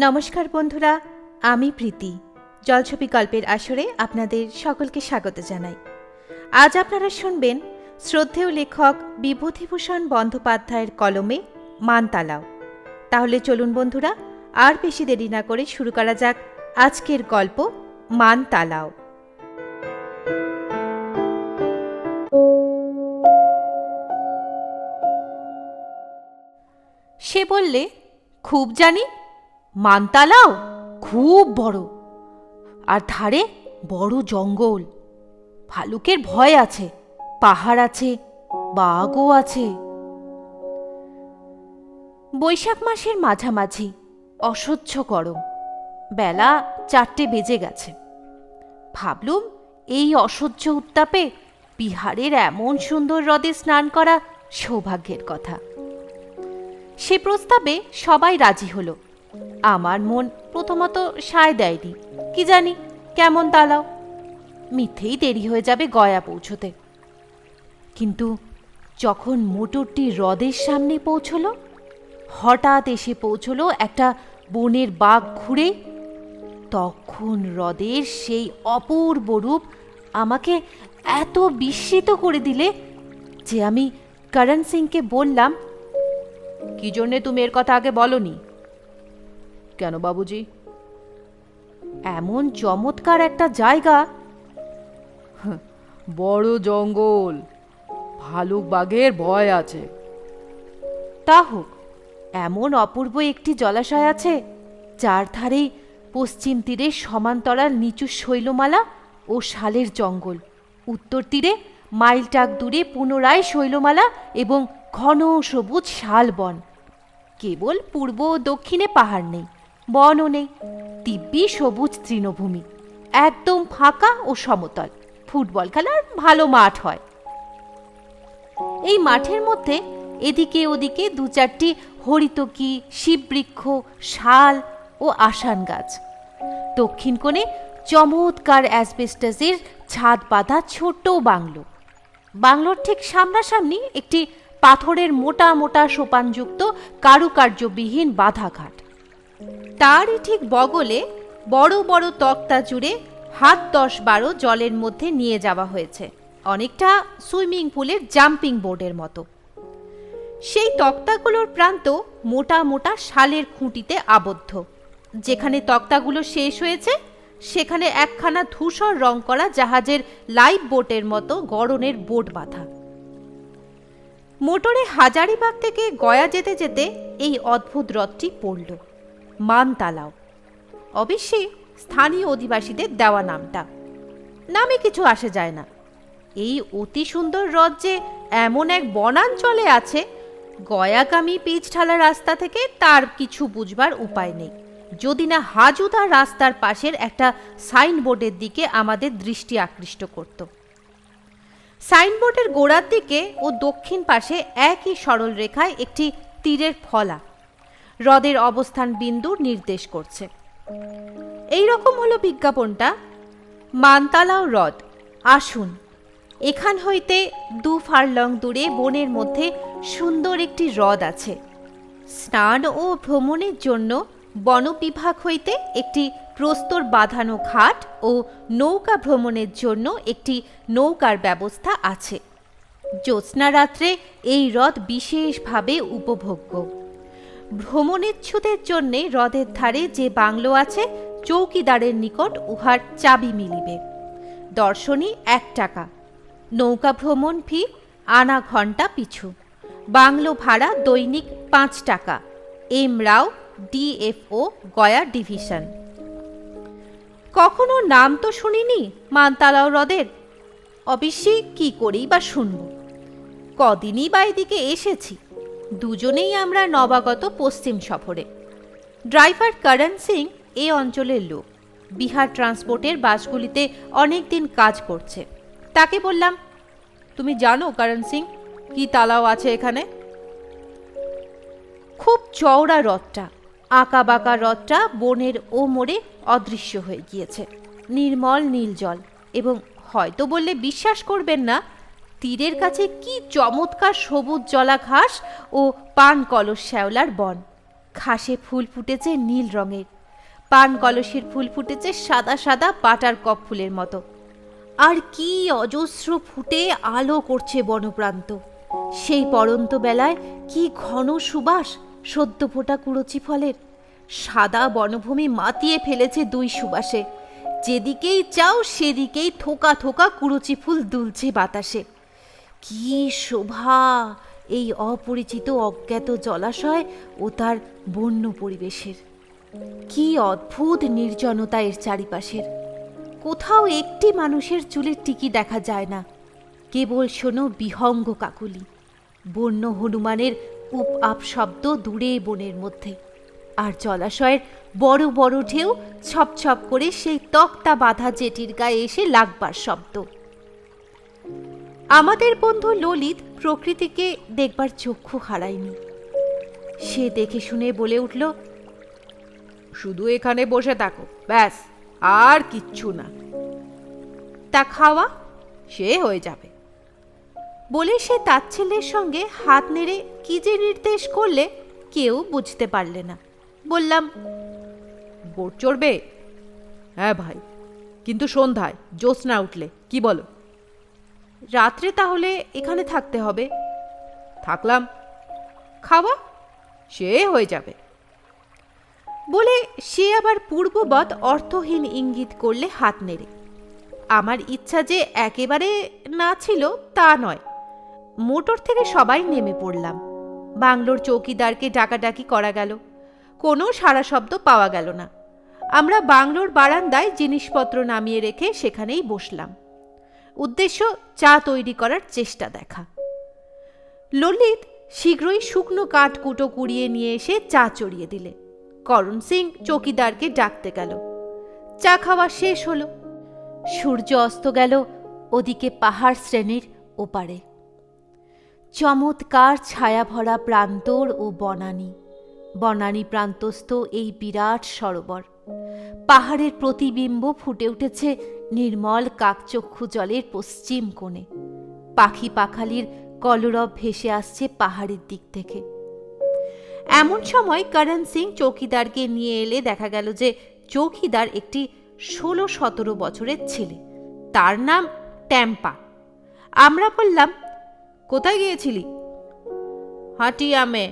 নমস্কার বন্ধুরা, আমি প্রীতি। জলছবি গল্পের আসরে আপনাদের সকলকে স্বাগত জানাই। আজ আপনারা শুনবেন শ্রদ্ধেয় লেখক বিভূতিভূষণ বন্দ্যোপাধ্যায়ের কলমে মানতালাও। তাহলে চলুন বন্ধুরা, আর বেশি দেরি না করে শুরু করা যাক আজকের গল্প মানতালাও। সে বললে, খুব জানি, মানতালাও খুব বড়, আর ধারে বড় জঙ্গল। ভালুকের ভয় আছে, পাহাড় আছে, বাঘও আছে। বৈশাখ মাসের মাঝামাঝি, অসহ্য গরম। বেলা 4টে বেজে গেছে। ভাবলুম এই অসহ্য উত্তাপে বিহারের এমন সুন্দর হ্রদে স্নান করা সৌভাগ্যের কথা। সে প্রস্তাবে সবাই রাজি হলো। আমার মন প্রথমত সায় দেয়নি, কি জানি কেমন তালাও, মিথ্যেই দেরি হয়ে যাবে গয়া পৌঁছতে। কিন্তু যখন মোটরটি হ্রদের সামনে পৌঁছলো, হঠাৎ এসে পৌঁছলো একটা বনের বাঁক ঘুরে, তখন হ্রদের সেই অপূর্ব রূপ আমাকে এত বিস্মিত করে দিলে যে আমি করণ সিংকে বললাম, কি জন্যে তুমি এর কথা আগে বলনি? কেন বাবুজি? এমন চমৎকার একটা জায়গা, বড় জঙ্গল, ভালুক বাঘের ভয় আছে। তা হোক, এমন অপূর্ব একটি জলাশয় আছে যার ধারেই পশ্চিম তীরে সমান্তরাল নিচু শৈলমালা ও শালের জঙ্গল, উত্তর তীরে মাইলটাক দূরে পুনরায় শৈলমালা এবং ঘন সবুজ শাল বন। কেবল পূর্ব ও দক্ষিণে পাহাড় নেই, বনও নেই, দিব্যি সবুজ তৃণভূমি, একদম ফাঁকা ও সমতল। ফুটবল খেলার ভালো মাঠ হয়। এই মাঠের মধ্যে এদিকে ওদিকে 2-4টি হরিতকি, শিববৃক্ষ, শাল ও আসান গাছ। দক্ষিণ কোণে চমৎকার অ্যাসবেস্টাসের ছাদ বাঁধা ছোট্ট বাংলো। বাংলোর ঠিক সামনাসামনি একটি পাথরের মোটা মোটা সোপানযুক্ত কারুকার্যবিহীন বাধাঘাট। তারই ঠিক বগলে বড় বড় তক্তা জুড়ে হাত 10-12 জলের মধ্যে নিয়ে যাওয়া হয়েছে, অনেকটা সুইমিং পুলের জাম্পিং বোর্ডের মতো। সেই তক্তাগুলোর প্রান্ত মোটা মোটা শালের খুঁটিতে আবদ্ধ। যেখানে তক্তাগুলো শেষ হয়েছে সেখানে একখানা ধূসর রং করা জাহাজের লাইফ বোটের মতো গড়নের বোট বাঁধা। মোটরে হাজারিবাগ থেকে গয়া যেতে যেতে এই অদ্ভুত হ্রদটি পড়ল, মানতালাও। অবশ্যই স্থানীয় অধিবাসীদের দেওয়া নামটা, নামে কিছু আসে যায় না। এই অতি সুন্দর হ্রদ যে এমন এক বনাঞ্চলে আছে, গয়াগামী পিচঢালা রাস্তা থেকে তার কিছু বুঝবার উপায় নেই, যদি না হাজুদা রাস্তার পাশের একটা সাইনবোর্ডের দিকে আমাদের দৃষ্টি আকৃষ্ট করত। সাইনবোর্ডের গোড়ার দিকে ও দক্ষিণ পাশে একই সরল রেখায় একটি তীরের ফলা হ্রদের অবস্থান বিন্দু নির্দেশ করছে। এই রকম হলো বিজ্ঞাপনটা, মানতালাও হ্রদ, আসুন। এখান হইতে 2 ফার্লং দূরে বনের মধ্যে সুন্দর একটি হ্রদ আছে। স্নান ও ভ্রমণের জন্য বন বিভাগ হইতে একটি প্রস্তর বাঁধানো ঘাট ও নৌকা ভ্রমণের জন্য একটি নৌকার ব্যবস্থা আছে। জ্যোৎস্না রাত্রে এই হ্রদ বিশেষভাবে উপভোগ্য। ভ্রমণেচ্ছুদের জন্যে হ্রদের ধারে যে বাংলো আছে, চৌকিদারের নিকট উহার চাবি মিলিবে। দর্শনী 1 টাকা, নৌকা ভ্রমণ ফি আনা ঘণ্টা পিছু, বাংলো ভাড়া দৈনিক 5 টাকা। এম রাও, ডিএফও, গয়া ডিভিশন। কখনো নাম তো শুনিনি মানতালাও হ্রদের, অবশ্যই কি করেই বা শুনব। কদিনই বা এদিকে এসেছি, দুজনেই আমরা নবাগত পশ্চিম সফরে। ড্রাইভার করণ সিং এ অঞ্চলের লোক, বিহার ট্রান্সপোর্টের বাসগুলিতে অনেক দিন কাজ করছে। তাকে বললাম, তুমি জানো করণ সিং, কি তালাও আছে এখানে? খুব চওড়া হ্রদটা, আঁকা বাঁকা হ্রদটা বনের ও মোড়ে অদৃশ্য হয়ে গিয়েছে। নির্মল নীল জল, এবং হয়তো বললে বিশ্বাস করবেন না, তীরের কাছে কি চমৎকার সবুজ জলা ঘাস ও পান কলস শ্যাওলার বন। ঘাসে ফুল ফুটেছে নীল রঙের, পান কলসের ফুল ফুটেছে সাদা সাদা বাটার কপ ফুলের মতো। আর কি অজস্র ফুটে আলো করছে বনপ্রান্ত। সেই পড়ন্ত বেলায় কি ঘন সুবাস সদ্য ফোটা কুড়চি ফলের। সাদা বনভূমি মাতিয়ে ফেলেছে দুই সুবাসে। যেদিকেই চাও সেদিকেই থোকা থোকা কুড়চি ফুল দুলছে বাতাসে। কি শোভা এই অপরিচিত অজ্ঞাত জলাশয় ও তার বন্য পরিবেশের! কি অদ্ভুত নির্জনতা এর চারিপাশের! কোথাও একটি মানুষের চুলের টিকি দেখা যায় না, কেবল শোনো বিহঙ্গ কাকুলি, বন্য হনুমানের উপ আপ শব্দ দূরে বনের মধ্যে, আর জলাশয়ের বড় বড় ঢেউ ছপ ছপ করে সেই তক্তা বাঁধা জেটির গায়ে এসে লাগবার শব্দ। আমাদের বন্ধু ললিত প্রকৃতিকে দেখবার চক্ষু হারায়নি। সে দেখে শুনে বলে উঠল, শুধু এখানে বসে থাকো, ব্যাস, আর কিচ্ছু না। তা খাওয়া? সে হয়ে যাবে। বলে সে তাচ্ছিল্যের সঙ্গে হাত নেড়ে কি যে নির্দেশ করলে কেউ বুঝতে পারলে না। বললাম, বোট চড়বে? হ্যাঁ ভাই, কিন্তু সন্ধ্যায় জ্যোৎস্না উঠলে, কি বলো? রাত্রে তাহলে এখানে থাকতে হবে। থাকলাম। খাওয়া? সে হয়ে যাবে। বলে সে আবার পূর্ববৎ অর্থহীন ইঙ্গিত করলে হাত নেড়ে। আমার ইচ্ছা যে একেবারে না ছিল তা নয়। মোটর থেকে সবাই নেমে পড়লাম। বাংলোর চৌকিদারকে ডাকাডাকি করা গেল, কোনো সাড়া শব্দ পাওয়া গেল না। আমরা বাংলোর বারান্দায় জিনিসপত্র নামিয়ে রেখে সেখানেই বসলাম। উদ্দেশ্য চা তৈরি করার চেষ্টা দেখা। ললিত শীঘ্রই শুকনো কাঠ কুটো কুড়িয়ে নিয়ে এসে চা চড়িয়ে দিলে। করণ সিং চৌকিদারকে ডাকতে গেল। চা খাওয়া শেষ হলো। সূর্য অস্ত গেল ওদিকে পাহাড় শ্রেণীর ওপারে। চমৎকার ছায়া ভরা প্রান্তর ও বনানী, বনানী প্রান্তস্থ এই বিরাট সরোবর। পাহাড়ের প্রতিবিম্ব ফুটে উঠেছে নির্মল কাকচক্ষু জলের পশ্চিম কোণে। পাখি পাখালির কলরব ভেসে আসছে পাহাড়ের দিক থেকে। এমন সময় করণ সিং চৌকিদারকে নিয়ে এলে দেখা গেল যে চৌকিদার একটি 16-17 বছরের ছেলে, তার নাম ট্যাম্পা। আমরা বললাম, কোথায় গিয়েছিলি? হাটিয়া মে।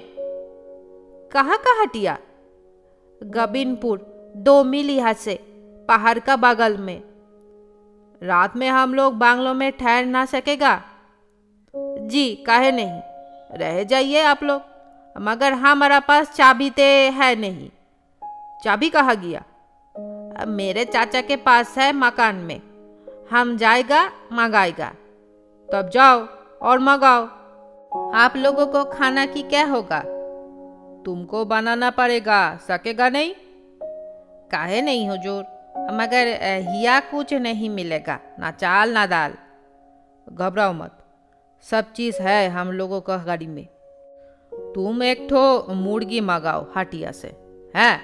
कहाँ का हटिया? गबिनपुर, 2 मील यहाँ से, पहाड़ का बगल में। रात में हम लोग बांग्लो में ठहर ना सकेगा? जी, काहे नहीं, रह जाइए आप लोग, मगर हमारा पास चाबी ते है नहीं। चाबी कहाँ गया? मेरे चाचा के पास है मकान में, हम जाएगा मंगाएगा। तब जाओ और मंगाओ। आप लोगों को खाना की क्या होगा? तुमको बनाना पड़ेगा, सकेगा नहीं? काहे नहीं हुजूर, मगर हिया कुछ नहीं मिलेगा, ना चाल ना दाल। घबराओ मत, सब चीज़ है हम लोगों का गाड़ी में। तुम एक ठो मुर्गी मंगाओ हटिया से, हैं?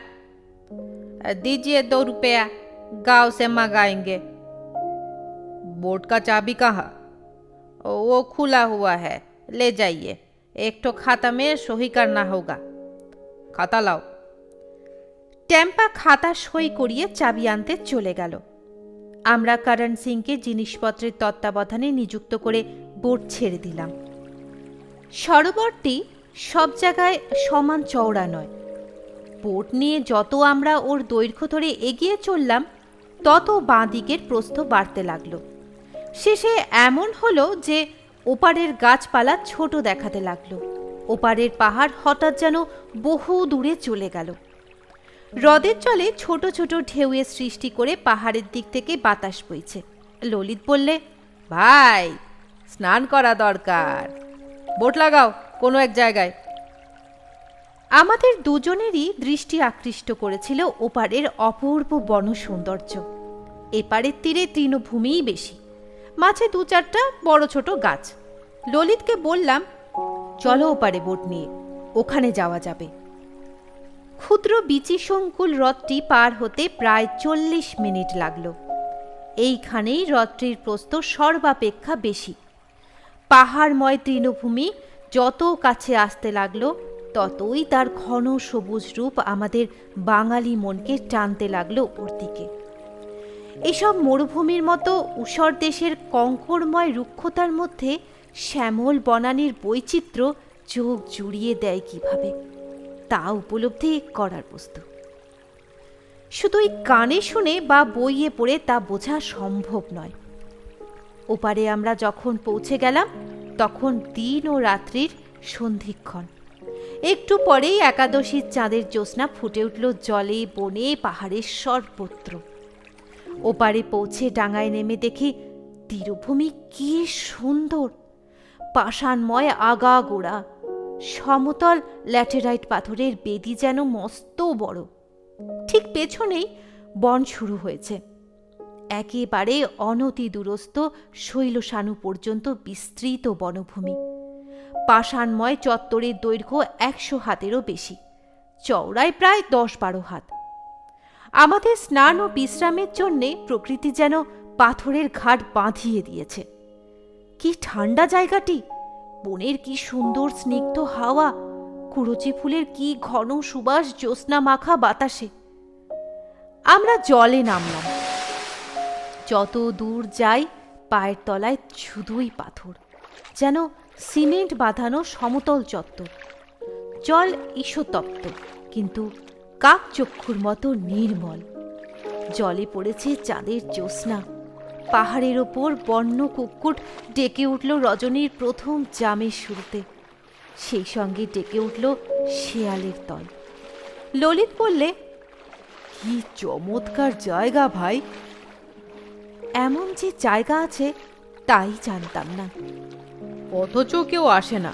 दीजिए 2 रुपया, गांव से मंगाएंगे। बोट का चाबी कहाँ? वो खुला हुआ है, ले जाइए। एक ठो खाता में सही करना होगा। खाता लाओ। ট্যাম্পা খাতা সই করিয়ে চাবি আনতে চলে গেল। আমরা করণ সিংকে জিনিসপত্রের তত্ত্বাবধানে নিযুক্ত করে বোট ছেড়ে দিলাম। সরোবরটি সব জায়গায় সমান চওড়া নয়। বোট নিয়ে যত আমরা ওর দৈর্ঘ্য ধরে এগিয়ে চললাম, তত বাঁ দিকের প্রস্থ বাড়তে লাগল। শেষে এমন হলো যে ওপারের গাছপালা ছোট দেখাতে লাগলো। ওপারের পাহাড় হঠাৎ যেন বহু দূরে চলে গেল। হ্রদের জলে ছোট ছোট ঢেউয়ের সৃষ্টি করে পাহাড়ের দিক থেকে বাতাস বইছে। ললিত বললে, ভাই, স্নান করা দরকার, বোট লাগাও কোনো এক জায়গায়। আমাদের দুজনেরই দৃষ্টি আকৃষ্ট করেছিল ওপারের অপূর্ব বন সৌন্দর্য। এপারের তীরে তৃণভূমিই বেশি, মাঝে 2-4টা বড় ছোট গাছ। ললিতকে বললাম, চলো ওপারে বোট নিয়ে, ওখানে যাওয়া যাবে। ক্ষুদ্র বিচি সংকুল হ্রদটি পার হতে প্রায় 40 মিনিট লাগল। এইখানেই হ্রদটির প্রস্থ সর্বাপেক্ষা বেশি। পাহাড়ময় তৃণভূমি যত কাছে আসতে লাগলো, ততই তার ঘন সবুজ রূপ আমাদের বাঙালি মনকে টানতে লাগলো ওর দিকে। এসব মরুভূমির মতো ঊষর দেশের কঙ্করময় রুক্ষতার মধ্যে শ্যামল বনানীর বৈচিত্র্য চোখ জুড়িয়ে দেয় কিভাবে, তা উপলব্ধি করার বস্তু। শুধুই কানে শুনে বা বইয়ে পড়ে তা বোঝা সম্ভব নয়। ওপারে আমরা যখন পৌঁছে গেলাম তখন দিন ও রাত্রির সন্ধিক্ষণ। একটু পরেই একাদশীর চাঁদের জ্যোৎস্না ফুটে উঠল জলে, বনে, পাহাড়ের সর্বত্র। ওপারে পৌঁছে ডাঙায় নেমে দেখি তীরভূমি কি সুন্দর, পাষাণময় আগাগোড়া, সমতল ল্যাটেরাইট পাথরের বেদি যেন মস্ত বড়। ঠিক পেছনেই বন শুরু হয়েছে, একেবারে অনতি দূরস্থ শৈলসানু পর্যন্ত বিস্তৃত বনভূমি। পাষাণময় চত্বরের দৈর্ঘ্য 100 হাতেরও বেশি, চওড়ায় প্রায় 10-12 হাত। আমাদের স্নান ও বিশ্রামের জন্যে প্রকৃতি যেন পাথরের ঘাট বাঁধিয়ে দিয়েছে। কি ঠান্ডা জায়গাটি, বনের কি সুন্দর স্নিগ্ধ হাওয়া, কুরচি ফুলের কি ঘন সুবাস জ্যোৎস্না মাখা বাতাসে। আমরা জলে নামলাম। যত দূর যাই পায়ের তলায় শুধুই পাথর, যেন সিমেন্ট বাঁধানো সমতল চত্বর। জল ঈষতপ্ত, কিন্তু কাকচক্ষুর মতো নির্মল। জলে পড়েছে চাঁদের জ্যোৎস্না। পাহাড়ের ওপর বন্য কুক্কুট ডেকে উঠল রজনীর প্রথম জামের শুরুতে। সেই সঙ্গে ডেকে উঠল শেয়ালের দল। ললিত বললে, কি চমৎকার জায়গা ভাই। এমন যে জায়গা আছে তাই জানতাম না, অথচ কেউ আসে না।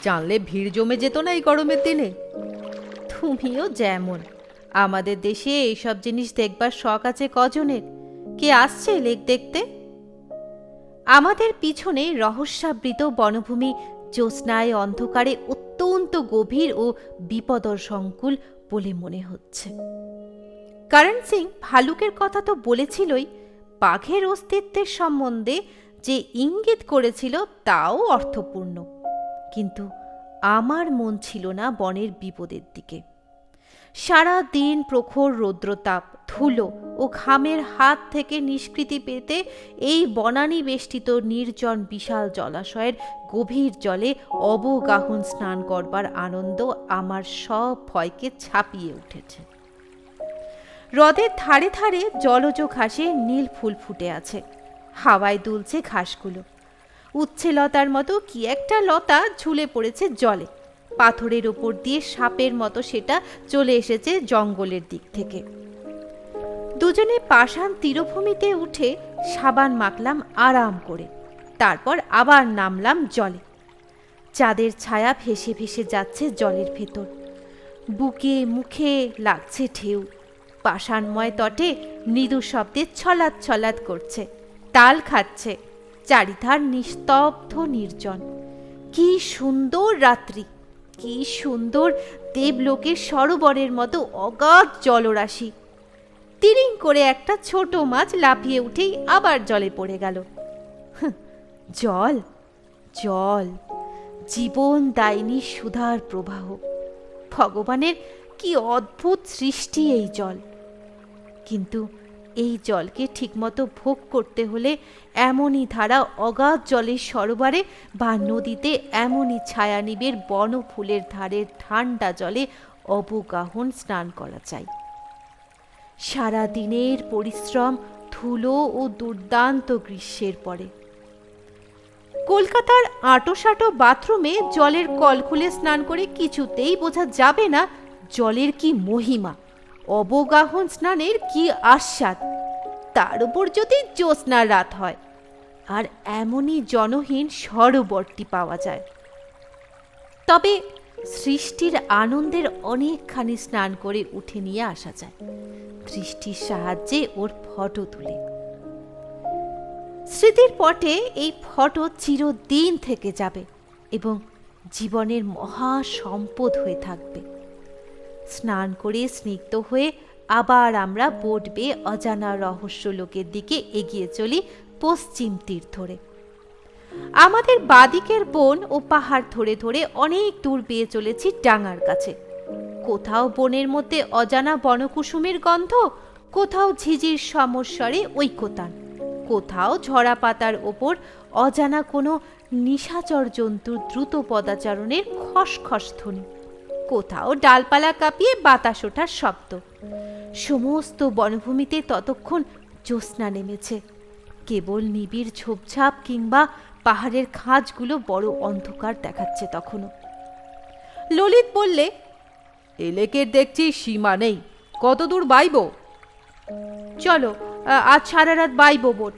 জানলে ভিড় জমে যেত না এই গরমের দিনে। তুমিও যেমন। আমাদের দেশে এইসব জিনিস দেখবার শখ আছে কজনের? কে আসছে লেক দেখতে? আমাদের পিছনে রহস্যাবৃত বনভূমি জ্যোৎস্নায় অন্ধকারে অত্যন্ত গভীর ও বিপদসংকুল বলে মনে হচ্ছে। করণ সিং ভালুকের কথা তো বলেছিলই, বাঘের অস্তিত্বের সম্বন্ধে যে ইঙ্গিত করেছিল তাও অর্থপূর্ণ। কিন্তু আমার মন ছিল না বনের বিপদের দিকে। সারা দিন প্রখর রৌদ্রতাপ, ধুলো ও ঘামের হাত থেকে নিষ্কৃতি পেতে এই বনানী বেষ্টিত নির্জন বিশাল জলাশয়ের গভীর জলে অবগাহন স্নান করবার আনন্দ আমার সব ভয়কে ছাপিয়ে উঠেছে। হ্রদের ধারে ধারে জলজ ঘাসে নীল ফুল ফুটে আছে, হাওয়ায় দুলছে ঘাসগুলো। উচ্ছে লতার মতো কি একটা লতা ঝুলে পড়েছে জলে, পাথরের ওপর দিয়ে সাপের মতো সেটা চলে এসেছে জঙ্গলের দিক থেকে। দুজনে পাষাণ তীরভূমিতে উঠে সাবান মাখলাম আরাম করে, তারপর আবার নামলাম জলে। চাঁদের ছায়া ভেসে ভেসে যাচ্ছে জলের ভেতর, বুকে মুখে লাগছে ঢেউ। পাষাণময় তটে মৃদু শব্দে ছলাৎ ছলাৎ করছে, তাল খাচ্ছে। চারিধার নিস্তব্ধ নির্জন। কি সুন্দর রাত্রি, কি সুন্দর দেবলোকের সরোবরের মতো অগাধ জলরাশি। তিরিং করে একটা ছোট মাছ লাফিয়ে উঠেই আবার জলে পড়ে গেল। জল, জল, জীবন দায়িনী সুধার প্রবাহ। ভগবানের কি অদ্ভুত সৃষ্টি এই জল। কিন্তু এই জলকে ঠিকমতো ভোগ করতে হলে এমনই ধারা অগাধ জলের সরোবরে বা নদীতে এমনই ছায়ানিবিড় বনফুলের ধারের ঠান্ডা জলে অবগাহন স্নান করা চাই। সারা দিনের পরিশ্রম, ধুলো ও দুর্দান্ত গ্রীষ্মের পরে কলকাতার আঁটোসাঁটো বাথরুমে জলের কল খুলে স্নান করে কিছুতেই বোঝা যাবে না জলের কি মহিমা, অবগাহন স্নানের কি আস্বাদ। তার উপর যদি জ্যোৎস্নার রাত হয় আর এমনই জনহীন সরোবরটি পাওয়া যায়, তবে সৃষ্টির আনন্দের অনেকখানি স্নান করে উঠে নিয়ে আসা যায় দৃষ্টির সাহায্যে ওর ফটো তুলে। স্মৃতির পটে এই ফটো চিরদিন থেকে যাবে এবং জীবনের মহা সম্পদ হয়ে থাকবে। স্নান করে স্নিগ্ধ হয়ে আবার আমরা বোট বেয়ে অজানা রহস্য লোকের দিকে এগিয়ে চলি পশ্চিম তীর ধরে। আমাদের বাদিকের বন ও পাহাড় ধরে ধরে অনেক দূর বেয়ে চলেছি ডাঙার কাছে। কোথাও বনের মধ্যে অজানা বনকুসুমের গন্ধ, কোথাও ঝিঝির সমস্বরে ঐকতান, কোথাও ঝরা পাতার ওপর অজানা কোনো নিশাচর জন্তুর দ্রুত পদাচারণের খসখস ধ্বনি, কোথাও ডালপালা কাঁপিয়ে বাতাস ওঠার শব্দ। সমস্ত বনভূমিতে ততক্ষণ জ্যোৎস্না নেমেছে। কেবল নিবিড় ঝোপঝাপ কিংবা পাহাড়ের খাঁজগুলো বড় অন্ধকার দেখাচ্ছে তখনও। ললিত বললে, এ লেকের দেখছি সীমা নেই, কত দূর বাইব? চলো, আজ সারা রাত বাইব বোট।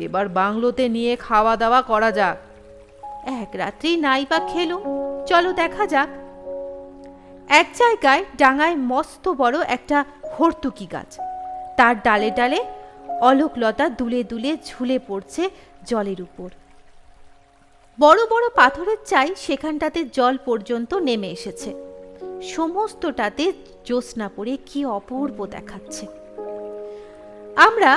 এবার বাংলোতে নিয়ে খাওয়া দাওয়া করা যাক। এক রাত্রি নাই বা খেলো, চলো দেখা যাক। এক জায়গায় ডাঙায় মস্ত বড় একটা হর্তুকি গাছ, তার ডালে ডালে অলোকলতা দুলে দুলে ঝুলে পড়ছে জলের উপর। বড় বড় পাথরের চাই সেখানটাতে জল পর্যন্ত নেমে এসেছে। সমস্তটাতে জ্যোৎস্না পড়ে কি অপূর্ব দেখাচ্ছে। আমরা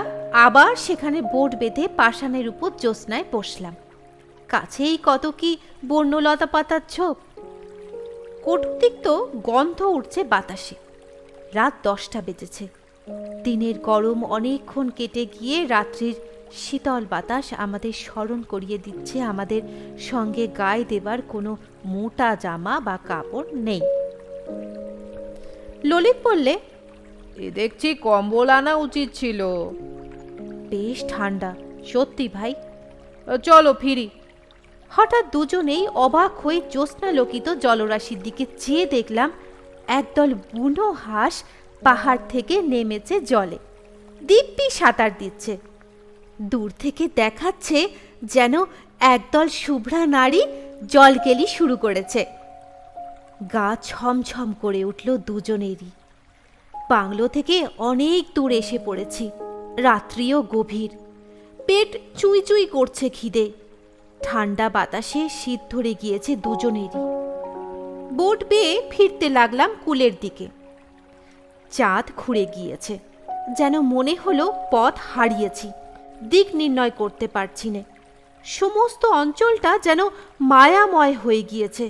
আবার সেখানে বোট বেঁধে পাষাণের উপর জ্যোৎস্নায় বসলাম। কাছেই কত কি বর্ণলতা পাতার ঝোপ। কটুতিক্ত গন্ধ উঠছে বাতাসে। রাত 10টা বেজেছে। দিনের গরম অনেকক্ষণ কেটে গিয়ে রাত্রির শীতল বাতাস আমাদের স্মরণ করিয়ে দিচ্ছে আমাদের সঙ্গে গায়ে দেবার কোনো মোটা জামা বা কাপড় নেই। ললিত বললে, এ দেখছি কম্বল আনা উচিত ছিল। বেশ ঠান্ডা সত্যি ভাই। চলো ফিরি। হঠাৎ দুজনেই অবাক হয়ে জ্যোৎস্নালোকিত জলরাশির দিকে চেয়ে দেখলাম একদল বুনো হাঁস পাহাড় থেকে নেমেছে জলে, দিব্যি সাঁতার দিচ্ছে। দূর থেকে দেখাচ্ছে যেন একদল শুভ্রা নারী জলকেলি শুরু করেছে। গা ছমছম করে উঠল দুজনেরই। বাংলো থেকে অনেক দূর এসে পড়েছি, রাত্রিও গভীর, পেট চুই চুই করছে খিদে। ঠান্ডা বাতাসে শীত ধরে গিয়েছে দুজনেরই। বোট বেয়ে ফিরতে লাগলাম কুলের দিকে। চাঁদ ঘুরে গিয়েছে, যেন মনে হলো পথ হারিয়েছি, দিক নির্ণয় করতে পারছি না। সমস্ত অঞ্চলটা যেন মায়াময় হয়ে গিয়েছে,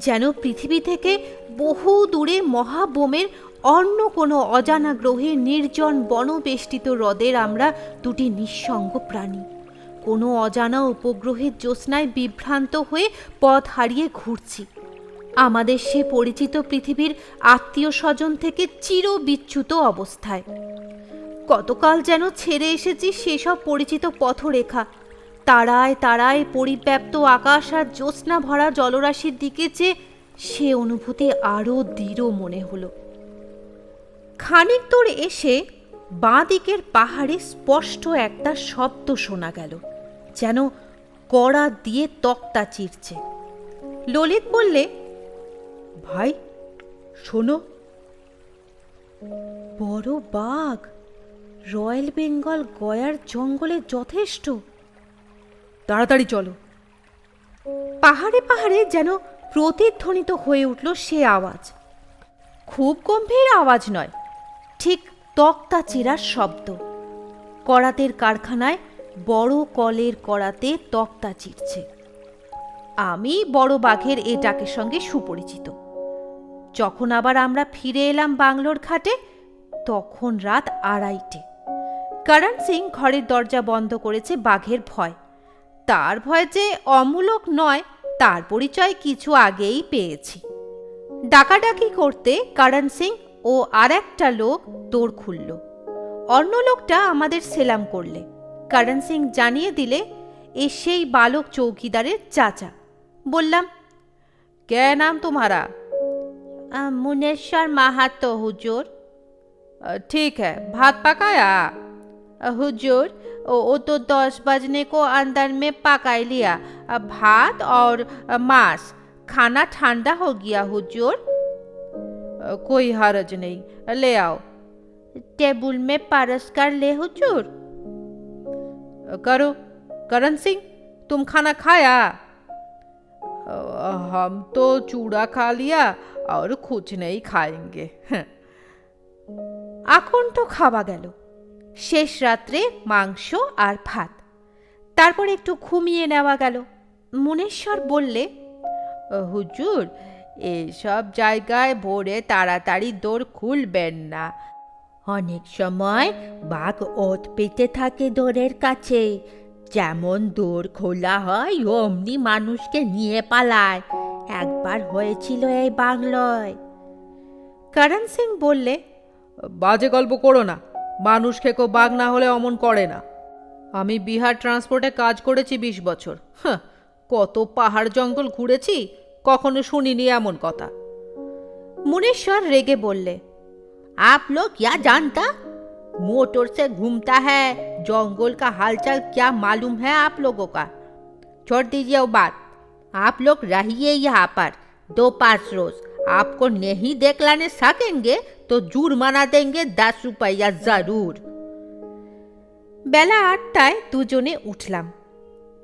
যেন পৃথিবী থেকে বহু দূরে মহাবোমের অন্য কোনো অজানা গ্রহে নির্জন বনবেষ্টিত হ্রদের আমরা দুটি নিঃসঙ্গ প্রাণী, কোনো অজানা উপগ্রহের জ্যোৎস্নায় বিভ্রান্ত হয়ে পথ হারিয়ে ঘুরছি। আমাদের সে পরিচিত পৃথিবীর আত্মীয় স্বজন থেকে চিরবিচ্যুত অবস্থায়। কতকাল যেন ছেড়ে এসেছি সেসব পরিচিত পথরেখা। তারায় তারায় পরিব্যাপ্ত আকাশ আর জ্যোৎস্না ভরা জলরাশির দিকে যে সে অনুভূতি আরও দৃঢ় মনে হলো। খানিক দূর এসে বাঁ দিকের পাহাড়ে স্পষ্ট একটা শব্দ শোনা গেল, যেন কড়া দিয়ে তক্তা চিরছে। ললিত বললে, ভাই শোনো। বড় বাঘ, রয়্যাল বেঙ্গল গয়ার জঙ্গলে যথেষ্ট। তাড়াতাড়ি চলো। পাহাড়ে পাহাড়ে যেন প্রতিধ্বনিত হয়ে উঠল সে আওয়াজ। খুব গম্ভীর আওয়াজ নয়, ঠিক তক্তা চেরার শব্দ। করাতের কারখানায় বড় কলের করাতে তক্তা চিরছে। আমি বড় বাঘের এ ডাকের সঙ্গে সুপরিচিত। যখন আবার আমরা ফিরে এলাম বাংলোর ঘাটে, তখন রাত 2:30। করণ সিং ঘরের দরজা বন্ধ করেছে বাঘের ভয়। তার ভয় যে অমূলক নয় তার পরিচয় কিছু আগেই পেয়েছি। ডাকাডাকি করতে করণ সিং ও আর একটা লোক দৌড় খুলল। অন্য লোকটা আমাদের সেলাম করলে। করণ সিং জানিয়ে দিলে এ সেই বালক চৌকিদারের চাচা। বললাম, কে নাম তোমারা? মুনেশ্বর মাহাতো হুজুর। ठीक है, भात पकाया? हुजूर, वो तो 10 बजने को अंदर में पका लिया। भात और मांस, खाना ठंडा हो गया हुजूर। कोई हर्ज नहीं, ले आओ। टेबल में परस कर ले हुजूर। करो। करण सिंह, तुम खाना खाया? हम तो चूड़ा खा लिया और कुछ नहीं खाएंगे। আকণ্ঠ খাওয়া গেল। শেষ রাত্রে মাংস আর ভাত। তারপর একটু ঘুমিয়ে নেওয়া গেল। মুনেশ্বর বললে, হুজুর, এসব জায়গায় ভোরে তাড়াতাড়ি দোর খুলবেন না। অনেক সময় বাঘ ওত পেতে থাকে দোরের কাছে। যেমন দোর খোলা হয় অমনি মানুষকে নিয়ে পালায়। একবার হয়েছিল এই বাংলায়। করণ সিং বললে, বাজে গল্প করো না। মানুষ খেকো বাঘ না হলে অমন করে না। আমি বিহার ট্রান্সপোর্টে কাজ করেছি 20 বছর। কত পাহাড় জঙ্গল ঘুরেছি, কখনো শুনিনি এমন কথা। मुनेश्वर रेगे बोले, आप लोग क्या जानता? मोटर से घूमता है, जंगल का हालचाल क्या मालूम है आप लोगों का? छोड़ दीजिए वो बात। आप लोग रहिए यहाँ पर 2-5 रोज। आपको नहीं दिखलाने सकेंगे तो जुर्माना देंगे 10 रुपया जरूर। বেলা 8টায় দুজনে উঠলাম।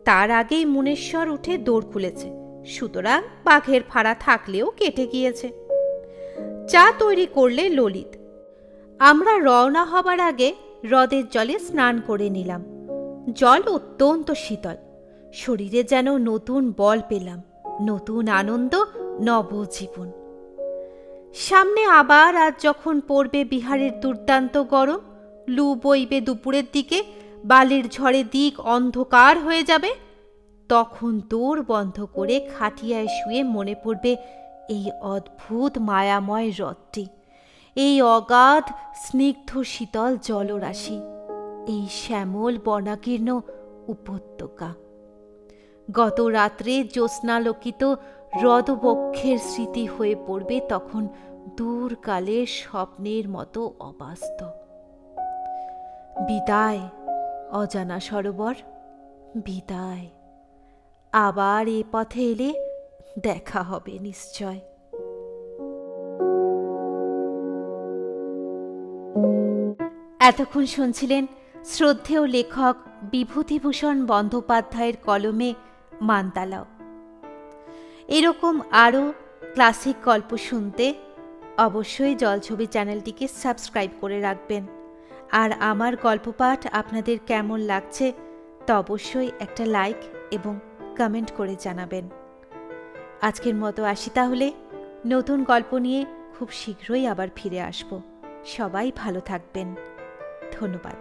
তার আগেই মুনেশ্বর উঠে দৌড় খুলেছে, সুতরাং বাঘের ফাড়া থাকলেও কেটে গিয়েছে। চা তৈরি করলে ললিত। আমরা রওনা হবার আগে হ্রদের জলে স্নান করে নিলাম। জল অত্যন্ত শীতল। শরীরে যেন নতুন বল পেলাম, নতুন আনন্দ, নবজীবন। সামনে আবার আজ যখন পড়বে বিহারের দুর্দান্ত গরম, লু বইবে দুপুরের দিকে, বালির ঝড়ে দিক অন্ধকার হয়ে যাবে, তখন দৌড় বন্ধ করে খাটিয়ায় শুয়ে মনে পড়বে এই অদ্ভুত মায়াময় হ্রদটি, এই অগাধ স্নিগ্ধ শীতল জলরাশি, এই শ্যামল বনাকীর্ণ উপত্যকা। গত রাত্রে জ্যোৎস্নালোকিত হ্রদবক্ষের স্মৃতি হয়ে পড়বে তখন দূরকালের স্বপ্নের মতো অবাস্তব। বিদায় অজানা সরোবর, বিদায়। আবার এ পথে এলে দেখা হবে নিশ্চয়। এতক্ষণ শুনছিলেন শ্রদ্ধেয় লেখক বিভূতিভূষণ বন্দ্যোপাধ্যায়ের কলমে মান্তালাও। এরকম আরও ক্লাসিক গল্প শুনতে অবশ্যই জলছবি চ্যানেলটিকে সাবস্ক্রাইব করে রাখবেন। আর আমার গল্প পাঠ আপনাদের কেমন লাগছে তা অবশ্যই একটা লাইক এবং কমেন্ট করে জানাবেন। আজকের মতো আসি তাহলে। নতুন গল্প নিয়ে খুব শীঘ্রই আবার ফিরে আসব। সবাই ভালো থাকবেন। ধন্যবাদ।